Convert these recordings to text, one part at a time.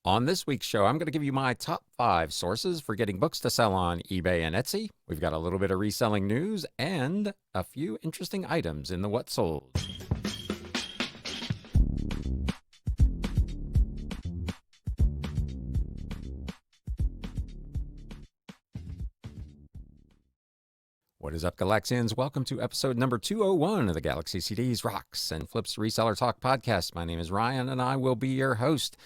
On this week's show, I'm going to give you my top 5 sources for getting books to sell on eBay and Etsy. We've got a little bit of reselling news and a few interesting items in the What Sold. What is up, Galaxians? Welcome to episode number 201 of the Galaxy CDs, Rocks, and Flips Reseller Talk podcast. My name is Ryan, and I will be your host.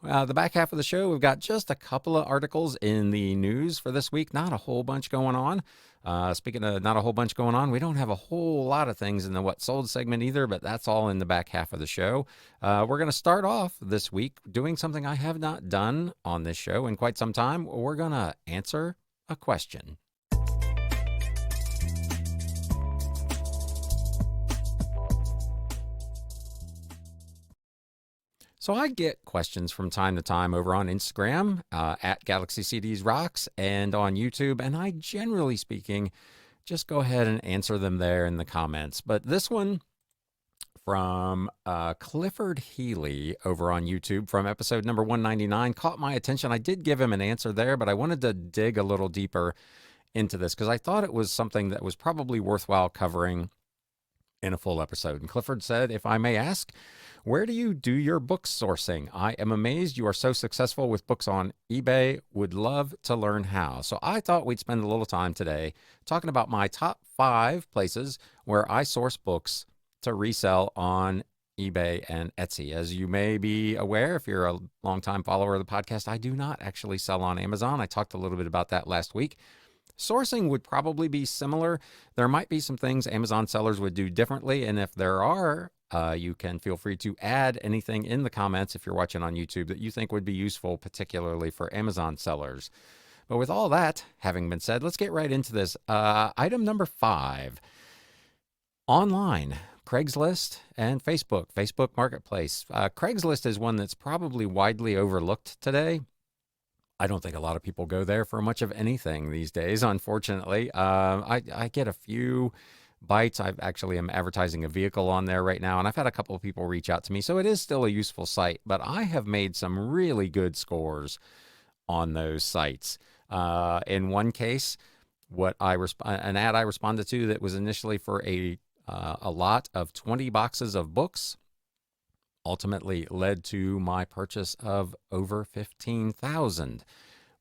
The back half of the show, we've got just a couple of articles in the news for this week. Not a whole bunch going on. Speaking of not a whole bunch going on, we don't have a whole lot of things in the What Sold segment either, but that's all in the back half of the show. We're going to start off this week doing something I have not done on this show in quite some time. We're going to answer a question. So I get questions from time to time over on Instagram, at Galaxy CDs Rocks, and on YouTube, and I, generally speaking, just go ahead and answer them there in the comments. But this one from Clifford Healy over on YouTube from episode number 199 caught my attention. I did give him an answer there, but I wanted to dig a little deeper into this because I thought it was something that was probably worthwhile covering in a full episode. And Clifford said, if I may ask, where do you do your book sourcing? I am amazed you are so successful with books on eBay. Would love to learn how. So I thought we'd spend a little time today talking about my top 5 places where I source books to resell on eBay and Etsy. As you may be aware, if you're a longtime follower of the podcast, I do not actually sell on Amazon. I talked a little bit about that last week. Sourcing would probably be similar. There might be some things Amazon sellers would do differently, and if there are, you can feel free to add anything in the comments if you're watching on YouTube that you think would be useful, particularly for Amazon sellers. But with all that having been said, let's get right into this. Item number 5, online, Craigslist and Facebook Marketplace. Craigslist is one that's probably widely overlooked today. I don't think a lot of people go there for much of anything these days, unfortunately. I get a few bites. I actually am advertising a vehicle on there right now, and I've had a couple of people reach out to me, so it is still a useful site, but I have made some really good scores on those sites. In one case, an ad I responded to that was initially for a lot of 20 boxes of books ultimately led to my purchase of over 15,000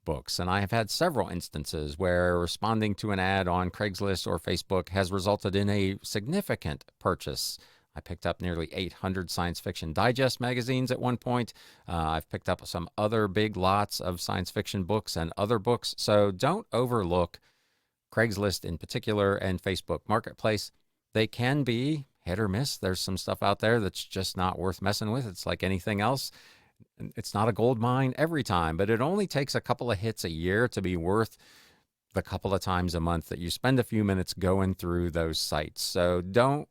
books. And I have had several instances where responding to an ad on Craigslist or Facebook has resulted in a significant purchase. I picked up nearly 800 Science Fiction Digest magazines at one point. I've picked up some other big lots of science fiction books and other books. So don't overlook Craigslist in particular and Facebook Marketplace. They can be hit or miss. There's some stuff out there that's just not worth messing with. It's like anything else. It's not a gold mine every time, but it only takes a couple of hits a year to be worth the couple of times a month that you spend a few minutes going through those sites. So don't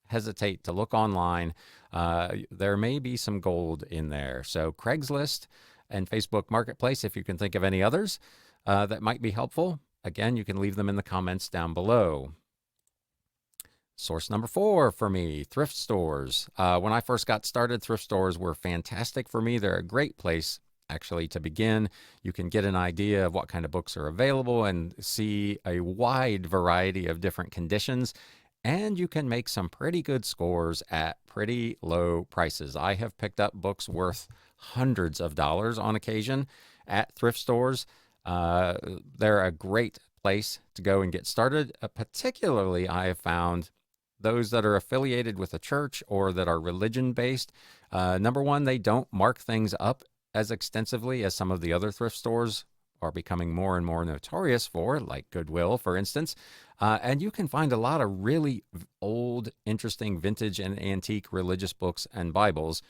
hesitate to look online. There may be some gold in there. So Craigslist and Facebook Marketplace, if you can think of any others that might be helpful, again, you can leave them in the comments down below. Source number 4 for me, thrift stores. When I first got started, thrift stores were fantastic for me. They're a great place, actually, to begin. You can get an idea of what kind of books are available and see a wide variety of different conditions. And you can make some pretty good scores at pretty low prices. I have picked up books worth hundreds of dollars on occasion at thrift stores. They're a great place to go and get started. Particularly, I have found those that are affiliated with a church or that are religion-based. Number one, they don't mark things up as extensively as some of the other thrift stores are becoming more and more notorious for, like Goodwill, for instance. And you can find a lot of really old, interesting, vintage and antique religious books and Bibles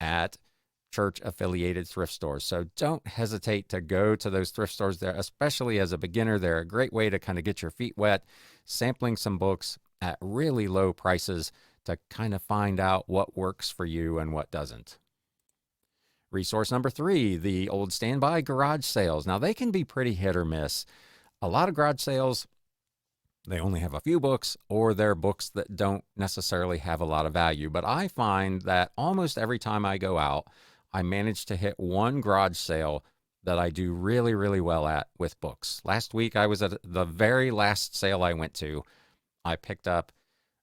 at church-affiliated thrift stores. So don't hesitate to go to those thrift stores there, especially as a beginner. They're a great way to kind of get your feet wet, sampling some books at really low prices to kind of find out what works for you and what doesn't. Resource number 3, the old standby garage sales. Now, they can be pretty hit or miss. A lot of garage sales, they only have a few books, or they're books that don't necessarily have a lot of value. But I find that almost every time I go out, I managed to hit one garage sale that I do really, really well at with books. Last week, I was at the very last sale I went to. I picked up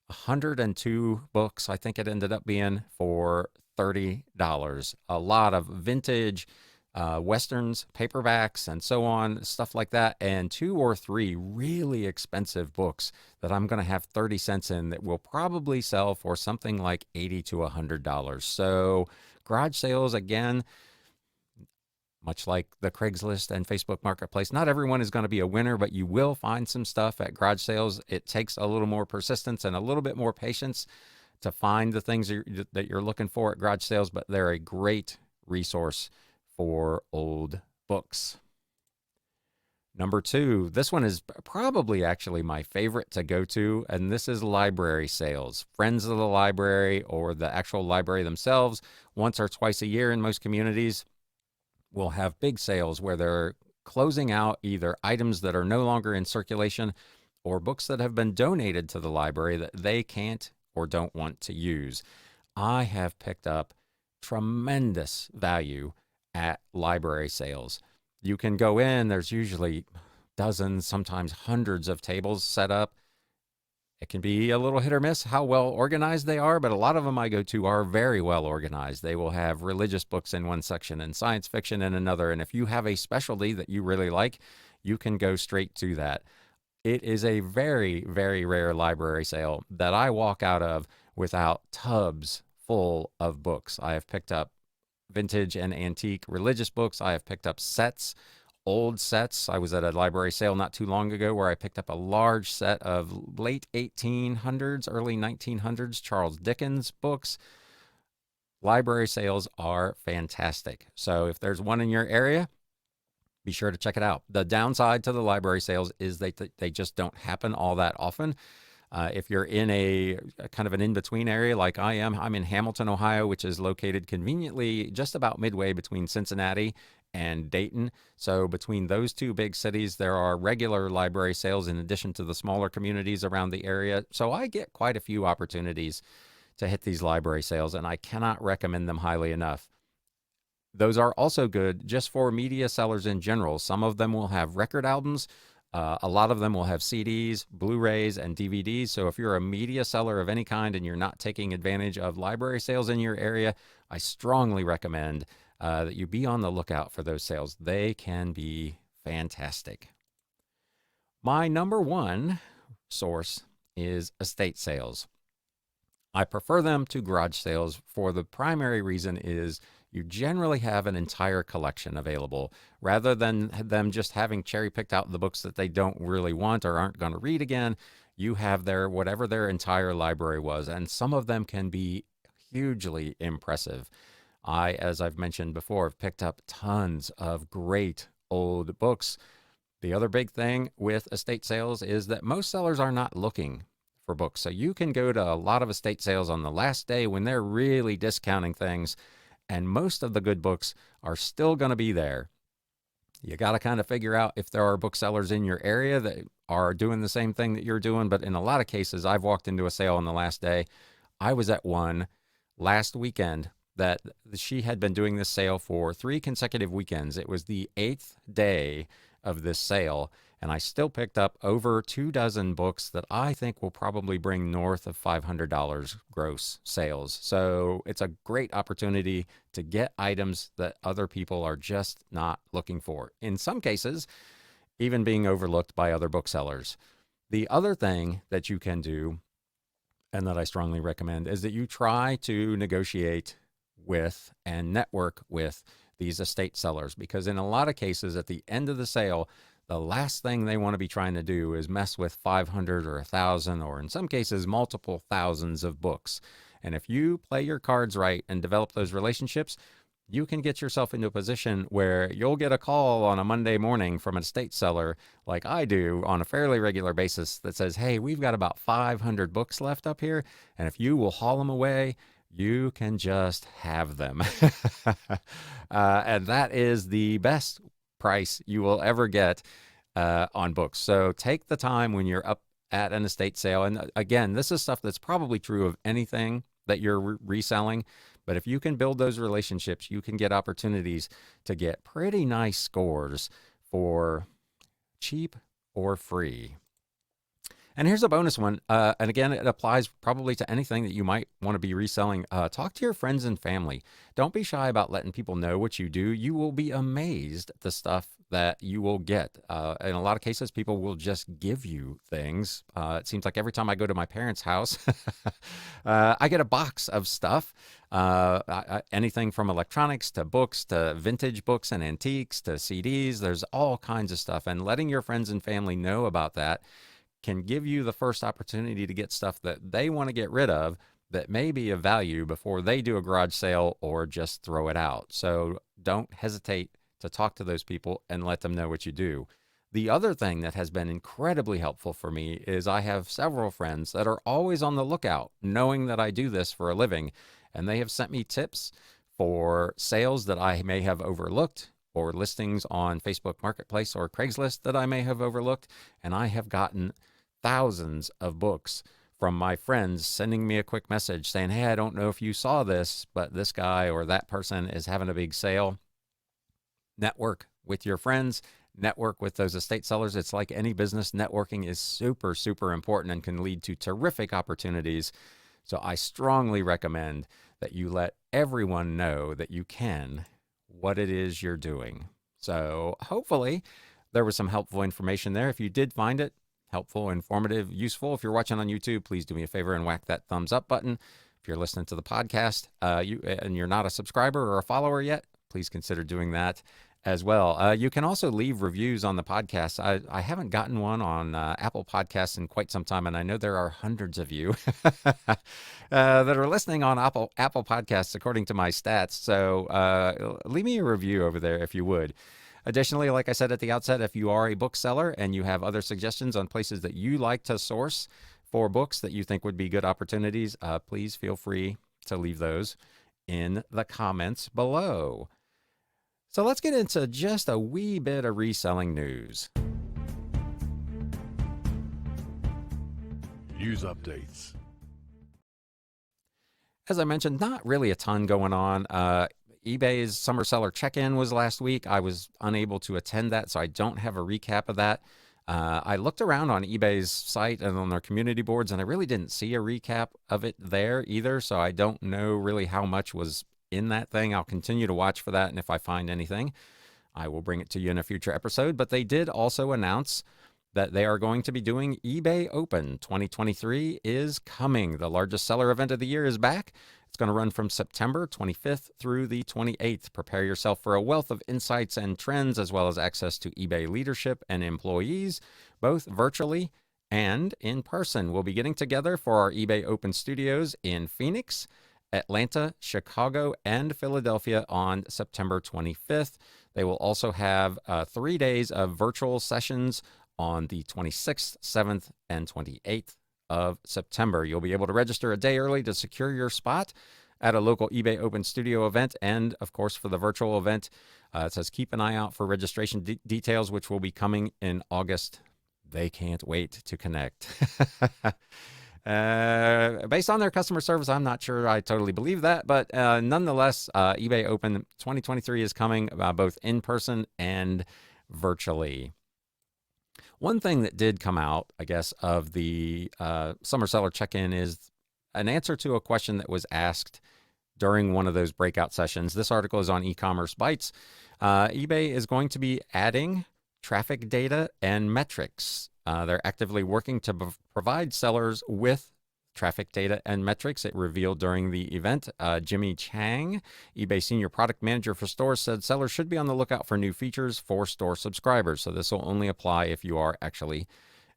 102 books, I think it ended up being, for $30. A lot of vintage westerns, paperbacks, and so on, stuff like that, and 2 or 3 really expensive books that I'm going to have 30 cents in that will probably sell for something like $80 to $100. So garage sales, again, much like the Craigslist and Facebook Marketplace, not everyone is going to be a winner, but you will find some stuff at garage sales. It takes a little more persistence and a little bit more patience to find the things that you're looking for at garage sales, but they're a great resource for old books. Number 2, this one is probably actually my favorite to go to, and this is library sales. Friends of the library or the actual library themselves, once or twice a year in most communities, will have big sales where they're closing out either items that are no longer in circulation or books that have been donated to the library that they can't or don't want to use. I have picked up tremendous value at library sales. You can go in, there's usually dozens, sometimes hundreds of tables set up. It can be a little hit or miss how well organized they are, but a lot of them I go to are very well organized. They will have religious books in one section and science fiction in another. And if you have a specialty that you really like, you can go straight to that. It is a very, very rare library sale that I walk out of without tubs full of books. I have picked up vintage and antique religious books. I have picked up sets, old sets. I was at a library sale not too long ago where I picked up a large set of late 1800s, early 1900s Charles Dickens books. Library sales are fantastic. So if there's one in your area, be sure to check it out. The downside to the library sales is they just don't happen all that often. If you're in a kind of an in-between area like I am, I'm in Hamilton, Ohio, which is located conveniently just about midway between Cincinnati and Dayton. So between those two big cities, there are regular library sales in addition to the smaller communities around the area. So I get quite a few opportunities to hit these library sales, and I cannot recommend them highly enough. Those are also good just for media sellers in general. Some of them will have record albums. A lot of them will have CDs, Blu-rays, and DVDs. So if you're a media seller of any kind and you're not taking advantage of library sales in your area, I strongly recommend that you be on the lookout for those sales. They can be fantastic. My number 1 source is estate sales. I prefer them to garage sales for the primary reason is you generally have an entire collection available rather than them just having cherry picked out the books that they don't really want or aren't going to read again. You have whatever their entire library was, and some of them can be hugely impressive. As I've mentioned before, have picked up tons of great old books. The other big thing with estate sales is that most sellers are not looking for books. So you can go to a lot of estate sales on the last day when they're really discounting things, and most of the good books are still going to be there. You got to kind of figure out if there are booksellers in your area that are doing the same thing that you're doing. But in a lot of cases, I've walked into a sale on the last day. I was at one last weekend that she had been doing this sale for 3 consecutive weekends. It was the 8th day of this sale, and I still picked up over 24 books that I think will probably bring north of $500 gross sales. So it's a great opportunity to get items that other people are just not looking for. In some cases, even being overlooked by other booksellers. The other thing that you can do, and that I strongly recommend, is that you try to negotiate with and network with these estate sellers, because in a lot of cases at the end of the sale, the last thing they want to be trying to do is mess with 500 or 1,000 or in some cases multiple thousands of books. And if you play your cards right and develop those relationships, you can get yourself into a position where you'll get a call on a Monday morning from an estate seller like I do on a fairly regular basis that says, hey, we've got about 500 books left up here, and if you will haul them away, you can just have them. And that is the best price you will ever get on books. So take the time when you're up at an estate sale. And again, this is stuff that's probably true of anything that you're reselling, But if you can build those relationships, you can get opportunities to get pretty nice scores for cheap or free. And here's a bonus one. And again, it applies probably to anything that you might want to be reselling. Talk to your friends and family. Don't be shy about letting people know what you do. You will be amazed at the stuff that you will get. In a lot of cases, people will just give you things. It seems like every time I go to my parents' house, I get a box of stuff. Anything from electronics to books to vintage books and antiques to CDs. There's all kinds of stuff. And letting your friends and family know about that can give you the first opportunity to get stuff that they want to get rid of that may be of value before they do a garage sale or just throw it out. So don't hesitate to talk to those people and let them know what you do. The other thing that has been incredibly helpful for me is I have several friends that are always on the lookout, knowing that I do this for a living, and they have sent me tips for sales that I may have overlooked or listings on Facebook Marketplace or Craigslist that I may have overlooked, and I have gotten thousands of books from my friends sending me a quick message saying, hey, I don't know if you saw this, but this guy or that person is having a big sale. Network with your friends, network with those estate sellers. It's like any business, networking is super, super important and can lead to terrific opportunities. So I strongly recommend that you let everyone know that you can, what it is you're doing. So hopefully there was some helpful information there. If you did find it helpful, informative, useful, if you're watching on YouTube, please do me a favor and whack that thumbs up button. If you're listening to the podcast and you're not a subscriber or a follower yet, please consider doing that as well. You can also leave reviews on the podcast. I haven't gotten one on Apple Podcasts in quite some time, and I know there are hundreds of you that are listening on Apple Podcasts, according to my stats. So leave me a review over there if you would. Additionally, like I said at the outset, if you are a bookseller and you have other suggestions on places that you like to source for books that you think would be good opportunities, please feel free to leave those in the comments below. So let's get into just a wee bit of reselling news. News updates. As I mentioned, not really a ton going on. eBay's Summer Seller Check-In was last week. I was unable to attend that, so I don't have a recap of that. I looked around on eBay's site and on their community boards, and I really didn't see a recap of it there either, so I don't know really how much was in that thing. I'll continue to watch for that, and if I find anything, I will bring it to you in a future episode. But they did also announce that they are going to be doing eBay Open 2023 is coming. The largest seller event of the year is back. It's going to run from September 25th through the 28th. Prepare yourself for a wealth of insights and trends, as well as access to eBay leadership and employees, both virtually and in person. We'll be getting together for our eBay Open studios in Phoenix, Atlanta, Chicago, and Philadelphia on September 25th. They will also have 3 days of virtual sessions on the 26th, 7th, and 28th of September. You'll be able to register a day early to secure your spot at a local eBay Open Studio event. And of course, for the virtual event, it says keep an eye out for registration details, which will be coming in August. They can't wait to connect. Based on their customer service, I'm not sure I totally believe that, but nonetheless, eBay Open 2023 is coming both in person and virtually. One thing that did come out, I guess, of the Summer Seller Check-In is an answer to a question that was asked during one of those breakout sessions. This article is on E-Commerce Bytes. eBay is going to be adding traffic data and metrics. They're actively working to provide sellers with traffic data and metrics. It revealed during the event. Jimmy Chang, eBay Senior Product Manager for Stores, said sellers should be on the lookout for new features for store subscribers. So this will only apply if you are actually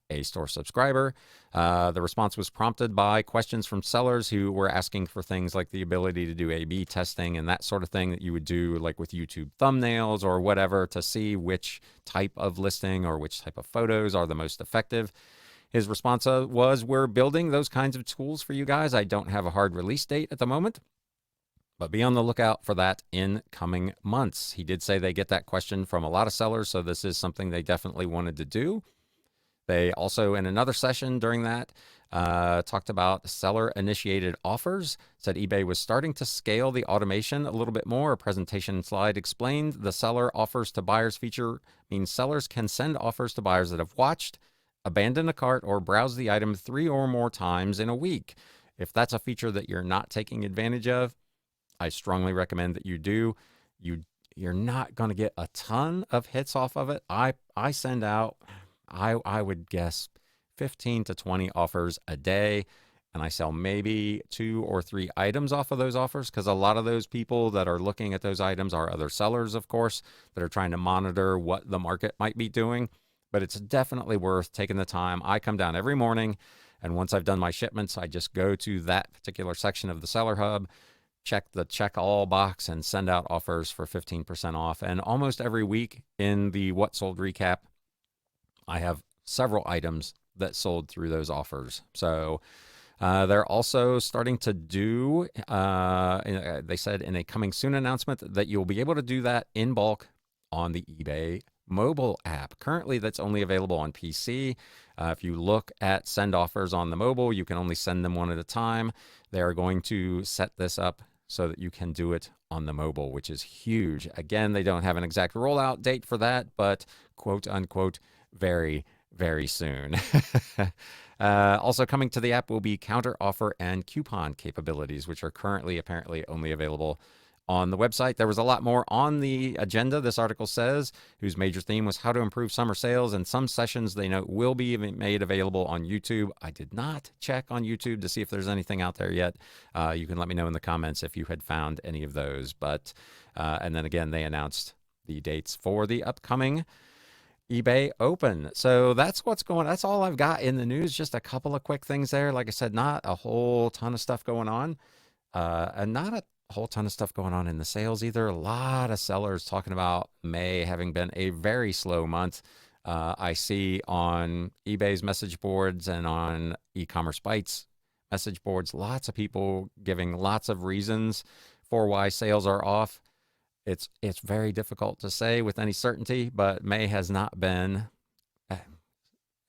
a store subscriber. The response was prompted by questions from sellers who were asking for things like the ability to do A/B testing and that sort of thing that you would do like with YouTube thumbnails or whatever to see which type of listing or which type of photos are the most effective. His response was, we're building those kinds of tools for you guys. I don't have a hard release date at the moment, but be on the lookout for that in coming months. He did say they get that question from a lot of sellers, so this is something they definitely wanted to do. They also, in another session during that, Talked about seller-initiated offers. Said eBay was starting to scale the automation a little bit more. A presentation slide explained the seller offers to buyers feature means sellers can send offers to buyers that have watched, abandoned a cart, or browsed the item 3 or more times in a week. If that's a feature that you're not taking advantage of, I strongly recommend that you do. You're not going to get a ton of hits off of it. I send out, I would guess 15 to 20 offers a day, and I sell maybe 2 or 3 items off of those offers, because a lot of those people that are looking at those items are other sellers, of course, that are trying to monitor what the market might be doing. But it's definitely worth taking the time. I come down every morning, and once I've done my shipments, I just go to that particular section of the Seller Hub, check the check all box, and send out offers for 15% off. And almost every week in the What Sold recap, I have several items that sold through those offers. So they're also starting to do, they said in a coming soon announcement, that you'll be able to do that in bulk on the eBay mobile app. Currently, that's only available on PC. If you look at send offers on the mobile, you can only send them one at a time. They are going to set this up so that you can do it on the mobile, which is huge. Again, they don't have an exact rollout date for that, but quote unquote, very, very soon. Also coming to the app will be counter offer and coupon capabilities, which are currently apparently only available on the website. There was a lot more on the agenda, this article says, whose major theme was how to improve summer sales, and some sessions they note will be made available on YouTube. I did not check on YouTube to see if there's anything out there yet. You can let me know in the comments if you had found any of those. But and then again, they announced the dates for the upcoming eBay Open. So that's what's going on. That's all I've got in the news. Just a couple of quick things there. Like I said, not a whole ton of stuff going on, and not a whole ton of stuff going on in the sales either. A lot of sellers talking about May having been a very slow month. I see on eBay's message boards and on e-commerce bites message boards, lots of people giving lots of reasons for why sales are off. It's very difficult to say with any certainty, but May has not been, it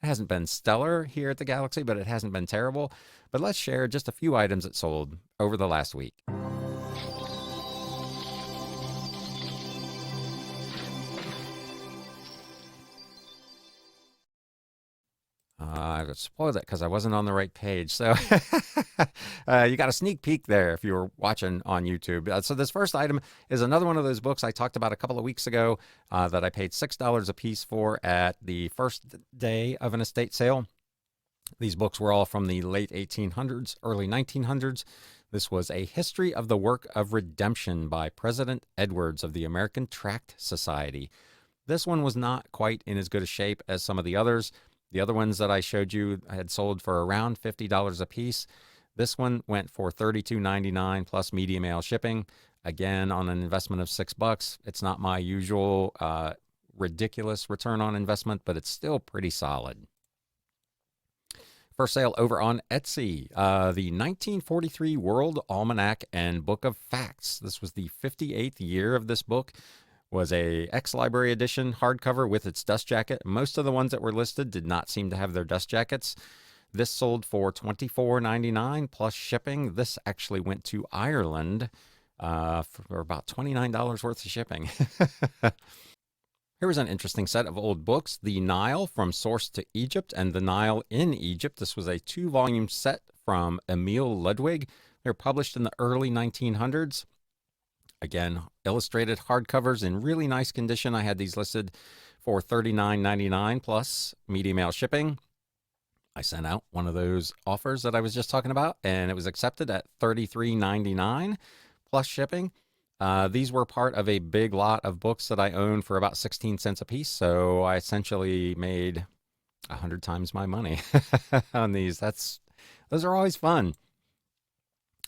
hasn't been stellar here at the Galaxy, but it hasn't been terrible. But let's share just a few items that sold over the last week. I spoiled it because I wasn't on the right page. So you got a sneak peek there if you were watching on YouTube. So this first item is another one of those books I talked about a couple of weeks ago that I paid $6 a piece for at the first day of an estate sale. These books were all from the late 1800s, early 1900s. This was A History of the Work of Redemption by President Edwards of the American Tract Society. This one was not quite in as good a shape as some of the others. The other ones that I showed you had sold for around $50 a piece. This one went for $32.99 plus media mail shipping. Again, on an investment of $6. It's not my usual ridiculous return on investment, but it's still pretty solid. For sale over on Etsy, the 1943 World Almanac and Book of Facts. This was the 58th year of this book. Was a ex-library edition hardcover with its dust jacket. Most of the ones that were listed did not seem to have their dust jackets. This sold for $24.99 plus shipping. This actually went to Ireland for about $29 worth of shipping. Here was an interesting set of old books. The Nile from Source to Egypt and The Nile in Egypt. This was a 2-volume set from Emil Ludwig. They were published in the early 1900s. Again, illustrated hardcovers in really nice condition. I had these listed for $39.99 plus media mail shipping. I sent out one of those offers that I was just talking about, and it was accepted at $33.99 plus shipping. These were part of a big lot of books that I own for about 16 cents a piece, so I essentially made 100 times my money on these. Those are always fun.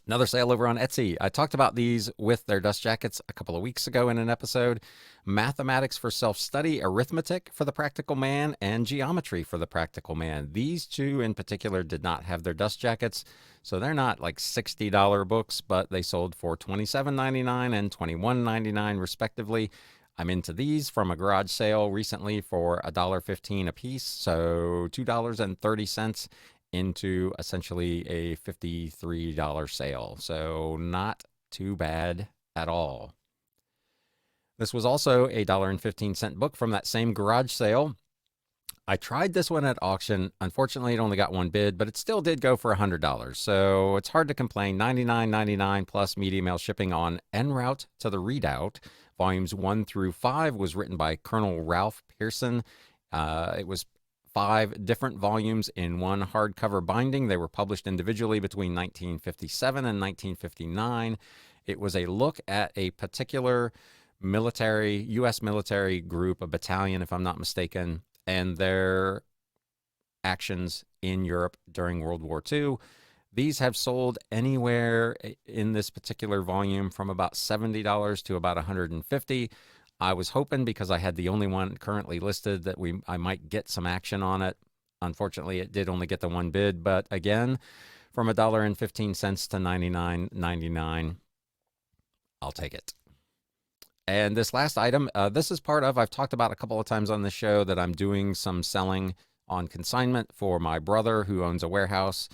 Another sale over on Etsy. I talked about these with their dust jackets a couple of weeks ago in an episode. Mathematics for Self-Study, Arithmetic for the Practical Man, and Geometry for the Practical Man. These two in particular did not have their dust jackets, so they're not like $60 books, but they sold for $27.99 and $21.99 respectively. I'm into these from a garage sale recently for $1.15 a piece, so $2.30 into essentially a $53 sale. So not too bad at all. This was also a $1.15 book from that same garage sale. I tried this one at auction. Unfortunately, it only got one bid, but it still did go for $100. So it's hard to complain. $99.99 plus media mail shipping on En Route to the Redoubt. Volumes 1 through 5 was written by Colonel Ralph Pearson. It was 5 different volumes in one hardcover binding. They were published individually between 1957 and 1959. It was a look at a particular U.S. military group, a battalion, if I'm not mistaken, and their actions in Europe during World War II. These have sold anywhere in this particular volume from about $70 to about $150. I was hoping, because I had the only one currently listed, that I might get some action on it. Unfortunately, it did only get the one bid, but again, from $1.15 to $99.99, I'll take it. And this last item, this is part of, I've talked about a couple of times on this show that I'm doing some selling on consignment for my brother who owns a warehouse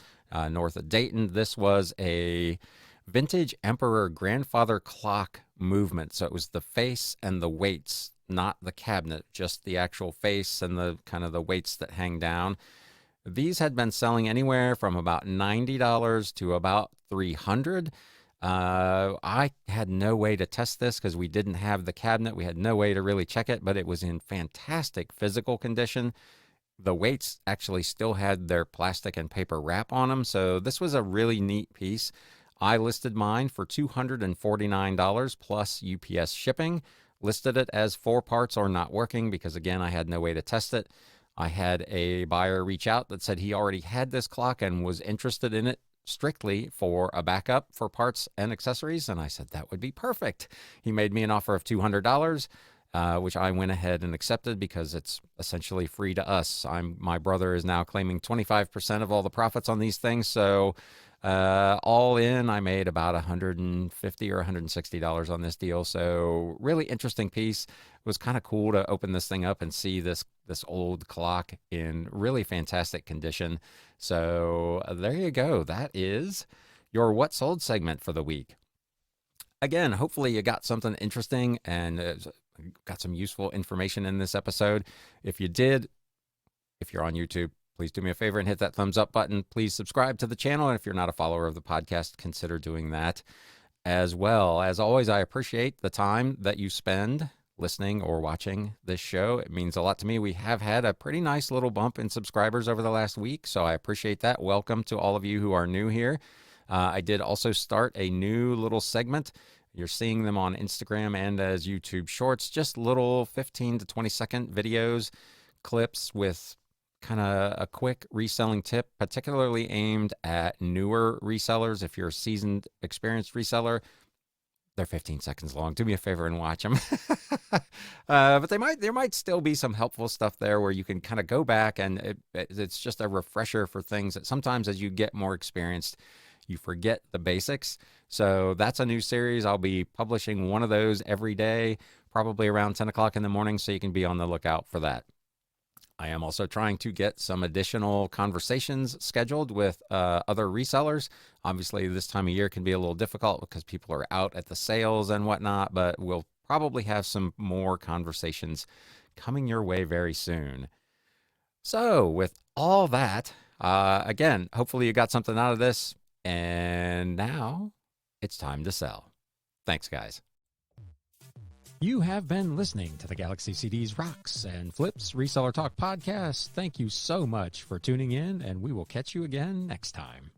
north of Dayton. This was a vintage Emperor grandfather clock movement. So it was the face and the weights, not the cabinet, just the actual face and the kind of the weights that hang down. These had been selling anywhere from about $90 to about $300. I had no way to test this because we didn't have the cabinet. We had no way to really check it, but it was in fantastic physical condition. The weights actually still had their plastic and paper wrap on them. So this was a really neat piece. I listed mine for $249 plus UPS shipping. Listed it as 4 parts or not working because, again, I had no way to test it. I had a buyer reach out that said he already had this clock and was interested in it strictly for a backup for parts and accessories. And I said, that would be perfect. He made me an offer of $200, which I went ahead and accepted because it's essentially free to us. My brother is now claiming 25% of all the profits on these things. So all in, I made about $150 or $160 on this deal. So really interesting piece. It was kind of cool to open this thing up and see this old clock in really fantastic condition. So there you go. That is your What Sold segment for the week. Again, hopefully you got something interesting and got some useful information in this episode. If you did, if you're on YouTube, please do me a favor and hit that thumbs up button. Please subscribe to the channel. And if you're not a follower of the podcast, consider doing that as well. As always, I appreciate the time that you spend listening or watching this show. It means a lot to me. We have had a pretty nice little bump in subscribers over the last week, so I appreciate that. Welcome to all of you who are new here. I did also start a new little segment. You're seeing them on Instagram and as YouTube Shorts, just little 15 to 20 second videos, clips with kind of a quick reselling tip, particularly aimed at newer resellers. If you're a seasoned, experienced reseller, they're 15 seconds long. Do me a favor and watch them. But there might still be some helpful stuff there where you can kind of go back and it's just a refresher for things that sometimes as you get more experienced, you forget the basics. So that's a new series. I'll be publishing one of those every day, probably around 10 o'clock in the morning, so you can be on the lookout for that. I am also trying to get some additional conversations scheduled with other resellers. Obviously, this time of year can be a little difficult because people are out at the sales and whatnot, but we'll probably have some more conversations coming your way very soon. So with all that, again, hopefully you got something out of this. And now it's time to sell. Thanks, guys. You have been listening to the Galaxy CDs Rocks and Flips Reseller Talk podcast. Thank you so much for tuning in, and we will catch you again next time.